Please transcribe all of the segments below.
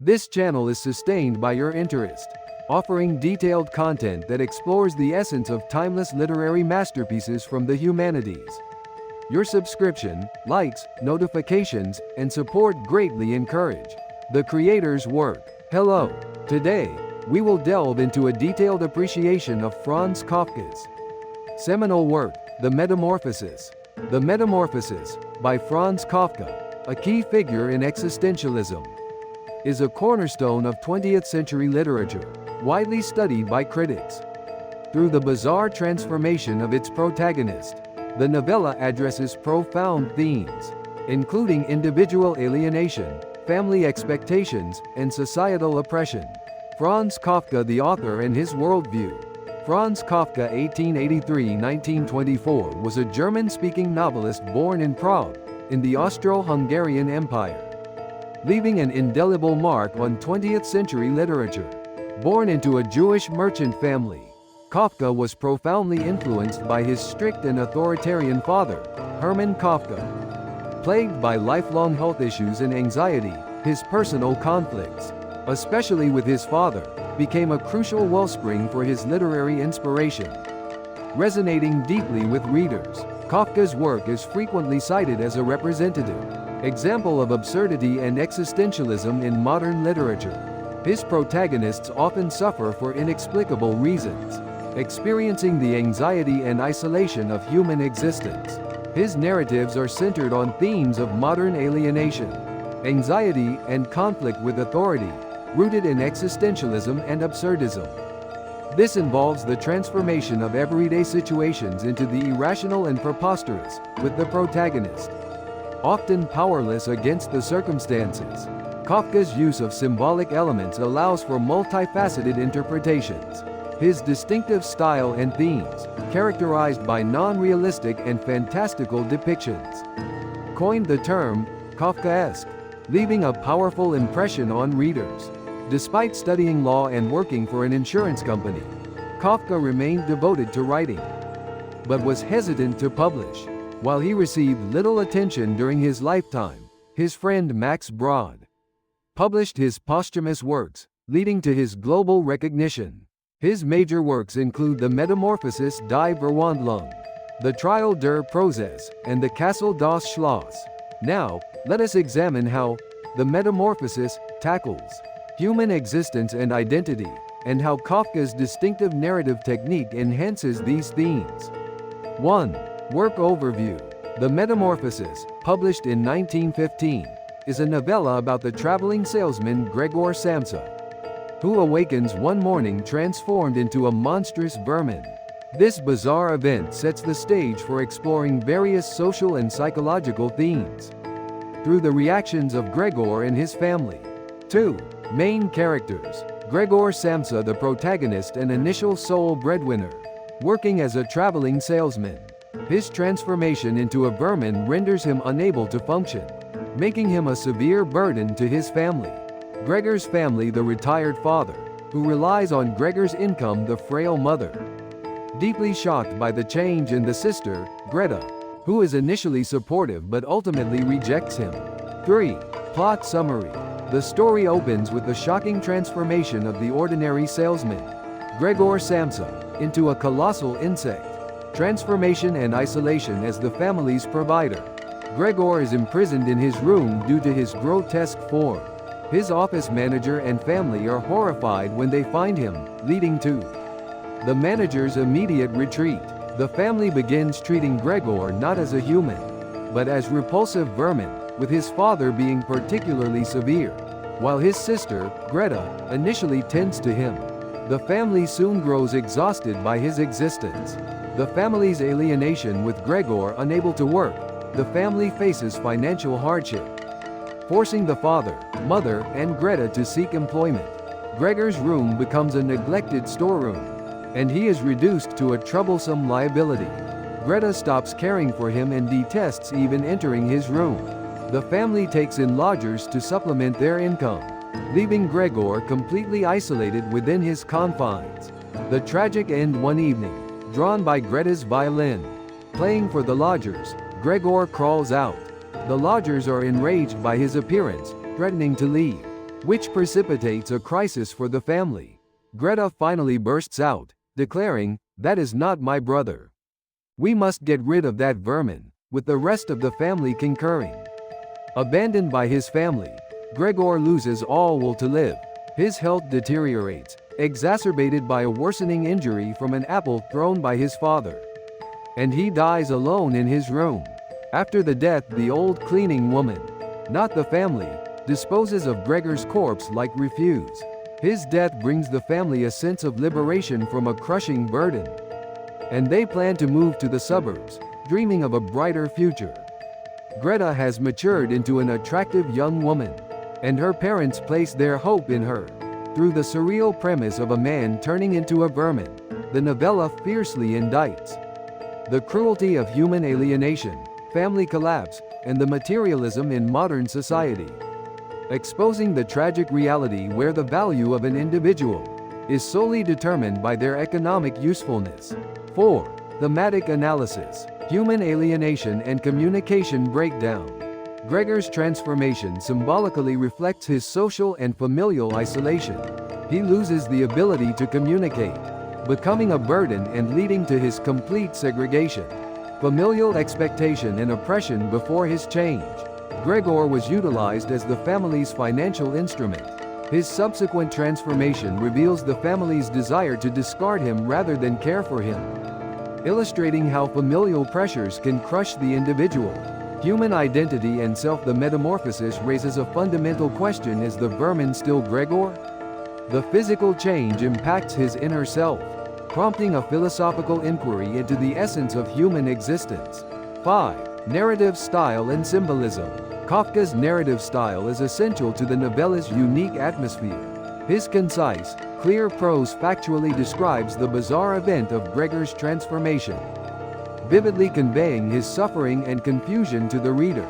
This channel is sustained by your interest, offering detailed content that explores the essence of timeless literary masterpieces from the humanities. Your subscription, likes, notifications, and support greatly encourage the creator's work. Hello. Today, we will delve into a detailed appreciation of Franz Kafka's seminal work, The Metamorphosis. The Metamorphosis, by Franz Kafka, a key figure in existentialism, is a cornerstone of 20th century literature, widely studied by critics. Through the bizarre transformation of its protagonist, the novella addresses profound themes, including individual alienation, family expectations, and societal oppression. Franz Kafka, the author, and his worldview. Franz Kafka (1883–1924) was a German-speaking novelist born in Prague, in the Austro-Hungarian Empire, leaving an indelible mark on 20th century literature. Born into a Jewish merchant family, Kafka was profoundly influenced by his strict and authoritarian father, Hermann Kafka. Plagued by lifelong health issues and anxiety, his personal conflicts, especially with his father, became a crucial wellspring for his literary inspiration. Resonating deeply with readers, Kafka's work is frequently cited as a representative example of absurdity and existentialism in modern literature. His protagonists often suffer for inexplicable reasons, experiencing the anxiety and isolation of human existence. His narratives are centered on themes of modern alienation, anxiety, and conflict with authority, rooted in existentialism and absurdism. This involves the transformation of everyday situations into the irrational and preposterous, with the protagonist often powerless against the circumstances. Kafka's use of symbolic elements allows for multifaceted interpretations. His distinctive style and themes, characterized by non-realistic and fantastical depictions, coined the term Kafkaesque, leaving a powerful impression on readers. Despite studying law and working for an insurance company, Kafka remained devoted to writing, but was hesitant to publish. While he received little attention during his lifetime, his friend Max Brod published his posthumous works, leading to his global recognition. His major works include The Metamorphosis die Verwandlung, The Trial der Prozess, and The Castle das Schloss. Now, let us examine how The Metamorphosis tackles human existence and identity, and how Kafka's distinctive narrative technique enhances these themes. 1. Work overview. The Metamorphosis, published in 1915, is a novella about the traveling salesman Gregor Samsa, who awakens one morning transformed into a monstrous vermin. This bizarre event sets the stage for exploring various social and psychological themes through the reactions of Gregor and his family. 2. Main characters. Gregor Samsa, the protagonist and initial sole breadwinner, working as a traveling salesman. His transformation into a vermin renders him unable to function, making him a severe burden to his family. Gregor's family, the retired father, who relies on Gregor's income, the frail mother. Deeply shocked by the change in the sister, Greta, who is initially supportive but ultimately rejects him. 3. Plot summary. The story opens with the shocking transformation of the ordinary salesman, Gregor Samsa, into a colossal insect. Transformation and isolation as the family's provider. Gregor is imprisoned in his room due to his grotesque form. His office manager and family are horrified when they find him, leading to the manager's immediate retreat. The family begins treating Gregor not as a human, but as repulsive vermin, with his father being particularly severe, while his sister, Greta, initially tends to him. The family soon grows exhausted by his existence. The family's alienation with Gregor unable to work, the family faces financial hardship, forcing the father, mother, and Greta to seek employment. Gregor's room becomes a neglected storeroom, and he is reduced to a troublesome liability. Greta stops caring for him and detests even entering his room. The family takes in lodgers to supplement their income, leaving Gregor completely isolated within his confines. The tragic end. One evening, drawn by Greta's violin playing for the lodgers, Gregor crawls out. The lodgers are enraged by his appearance, threatening to leave. which precipitates a crisis for the family. Greta finally bursts out, declaring, "That is not my brother. We must get rid of that vermin," with the rest of the family concurring. Abandoned by his family, Gregor loses all will to live. His health deteriorates, exacerbated by a worsening injury from an apple thrown by his father. And he dies alone in his room. After the death, the old cleaning woman, not the family, disposes of Gregor's corpse like refuse. His death brings the family a sense of liberation from a crushing burden. And they plan to move to the suburbs, dreaming of a brighter future. Greta has matured into an attractive young woman, and her parents place their hope in her. Through the surreal premise of a man turning into a vermin, the novella fiercely indicts the cruelty of human alienation, family collapse, and the materialism in modern society, exposing the tragic reality where the value of an individual is solely determined by their economic usefulness. 4. Thematic analysis. Human alienation and communication breakdown. Gregor's transformation symbolically reflects his social and familial isolation. He loses the ability to communicate, becoming a burden and leading to his complete segregation. Familial expectation and oppression before his change. Gregor was utilized as the family's financial instrument. His subsequent transformation reveals the family's desire to discard him rather than care for him, illustrating how familial pressures can crush the individual. Human identity and self. The metamorphosis raises a fundamental question: is the vermin still Gregor? The physical change impacts his inner self, prompting a philosophical inquiry into the essence of human existence. 5. Narrative style and symbolism. Kafka's narrative style is essential to the novella's unique atmosphere. His concise, clear prose factually describes the bizarre event of Gregor's transformation, vividly conveying his suffering and confusion to the reader.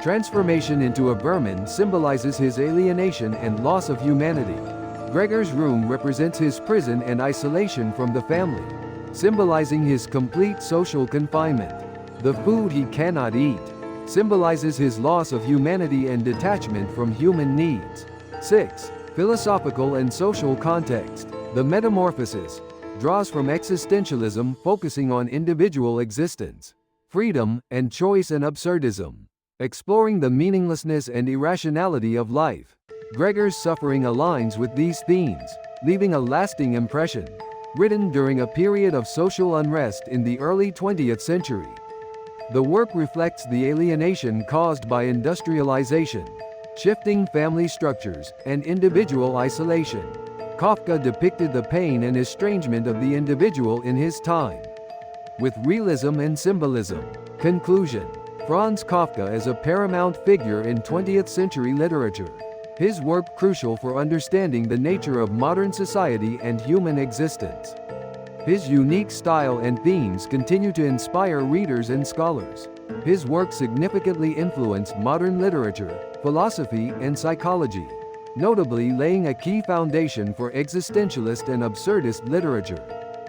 Transformation into a vermin symbolizes his alienation and loss of humanity. Gregor's room represents his prison and isolation from the family, symbolizing his complete social confinement. The food he cannot eat symbolizes his loss of humanity and detachment from human needs. 6. Philosophical and social context. The Metamorphosis draws from existentialism, focusing on individual existence, freedom, and choice and absurdism, exploring the meaninglessness and irrationality of life. Gregor's suffering aligns with these themes, leaving a lasting impression. Written during a period of social unrest in the early 20th century, the work reflects the alienation caused by industrialization, shifting family structures, and individual isolation. Kafka depicted the pain and estrangement of the individual in his time, with realism and symbolism. Conclusion. Franz Kafka is a paramount figure in 20th century literature. His work crucial for understanding the nature of modern society and human existence. His unique style and themes continue to inspire readers and scholars. His work significantly influenced modern literature, philosophy, and psychology, notably laying a key foundation for existentialist and absurdist literature.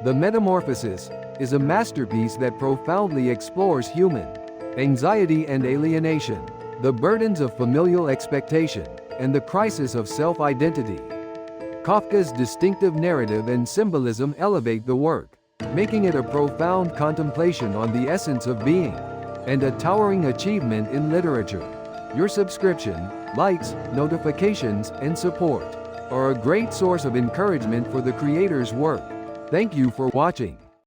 The Metamorphosis is a masterpiece that profoundly explores human anxiety and alienation, the burdens of familial expectation, and the crisis of self-identity. Kafka's distinctive narrative and symbolism elevate the work, making it a profound contemplation on the essence of being, and a towering achievement in literature. Your subscription, likes, notifications, and support are a great source of encouragement for the creator's work. Thank you for watching.